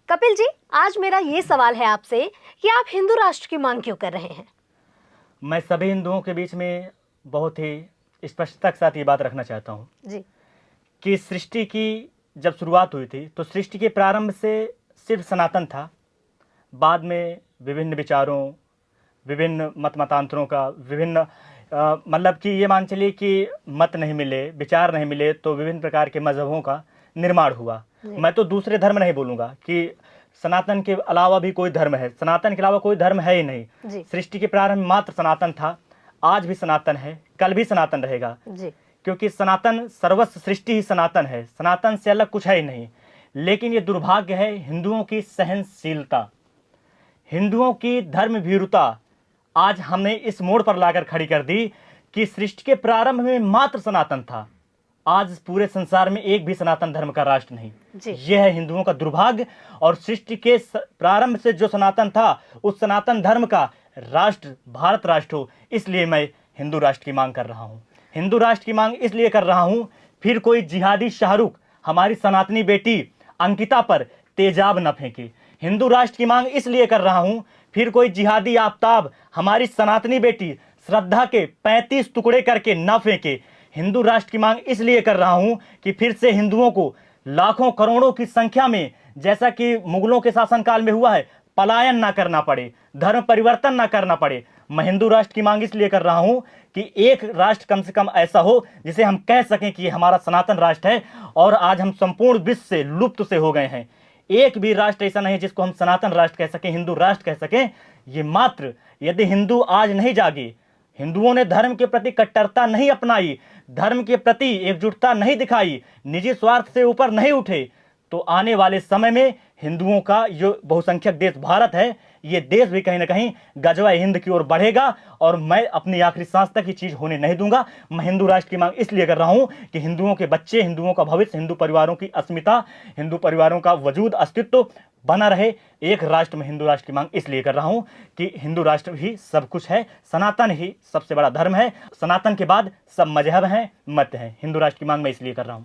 कपिल जी, आज मेरा ये सवाल है आपसे कि आप हिंदू राष्ट्र की मांग क्यों कर रहे हैं? मैं सभी हिंदुओं के बीच में बहुत ही स्पष्टता के साथ ये बात रखना चाहता हूँ जी। कि सृष्टि की जब शुरुआत हुई थी तो सृष्टि के प्रारंभ से सिर्फ सनातन था। बाद में विभिन्न विचारों, विभिन्न मत मतांतरों का विभिन्न मतलब कि ये मान चलिए कि मत नहीं मिले, विचार नहीं मिले तो विभिन्न प्रकार के मजहबों का निर्माण हुआ। मैं तो दूसरे धर्म नहीं बोलूँगा कि सनातन के अलावा भी कोई धर्म है, सनातन के अलावा कोई धर्म है ही नहीं। सृष्टि के प्रारंभ मात्र सनातन था, आज भी सनातन है, कल भी सनातन रहेगा जी। क्योंकि सनातन सर्वस्व, सृष्टि ही सनातन है, सनातन से अलग कुछ है ही नहीं। लेकिन ये दुर्भाग्य है हिंदुओं की सहनशीलता, हिंदुओं की धर्मभीरुता आज हमने इस मोड़ पर लाकर खड़ी कर दी कि सृष्टि के प्रारंभ में मात्र सनातन था, आज पूरे संसार में एक भी सनातन धर्म का राष्ट्र नहीं। यह है हिंदुओं का दुर्भाग्य। और सृष्टि के प्रारंभ से जो सनातन था उस सनातन धर्म का राष्ट्र भारत राष्ट्र हो, इसलिए मैं हिंदू राष्ट्र की मांग कर रहा हूं। हिंदू राष्ट्र की मांग इसलिए कर रहा हूं, फिर कोई जिहादी शाहरुख हमारी सनातनी बेटी अंकिता पर तेजाब न फेंके। हिंदू राष्ट्र की मांग इसलिए कर रहा हूं, फिर कोई जिहादी आफताब हमारी सनातनी बेटी श्रद्धा के 35 टुकड़े करके न फेंके। हिंदू राष्ट्र की मांग इसलिए कर रहा हूं कि फिर से हिंदुओं को लाखों करोड़ों की संख्या में, जैसा कि मुगलों के शासनकाल में हुआ है, पलायन ना करना पड़े, धर्म परिवर्तन ना करना पड़े। मैं हिंदू राष्ट्र की मांग इसलिए कर रहा हूं कि एक राष्ट्र कम से कम ऐसा हो जिसे हम कह सकें कि हमारा सनातन राष्ट्र है। और आज हम संपूर्ण विश्व से लुप्त से हो गए हैं, एक भी राष्ट्र ऐसा नहीं जिसको हम सनातन राष्ट्र कह सकें, हिंदू राष्ट्र कह सकें। ये मात्र यदि हिंदू आज नहीं जागे, हिंदुओं ने धर्म के प्रति कट्टरता नहीं अपनाई, धर्म के प्रति एकजुटता नहीं दिखाई, निजी स्वार्थ से ऊपर नहीं उठे, तो आने वाले समय में हिंदुओं का जो बहुसंख्यक देश भारत है, ये देश भी कहीं ना कहीं गजवा हिंद की ओर बढ़ेगा। और मैं अपनी आखिरी सांस तक ये चीज होने नहीं दूंगा। मैं हिंदू राष्ट्र की मांग इसलिए कर रहा हूं कि हिंदुओं के बच्चे, हिंदुओं का भविष्य, हिंदू परिवारों की अस्मिता, हिंदू परिवारों का वजूद, अस्तित्व बना रहे। एक राष्ट्र में हिंदू राष्ट्र की मांग इसलिए कर रहा हूं कि हिंदू राष्ट्र ही सब कुछ है, सनातन ही सबसे बड़ा धर्म है, सनातन के बाद सब मजहब हैं, मत हैं। हिंदू राष्ट्र की मांग मैं इसलिए कर रहा हूं।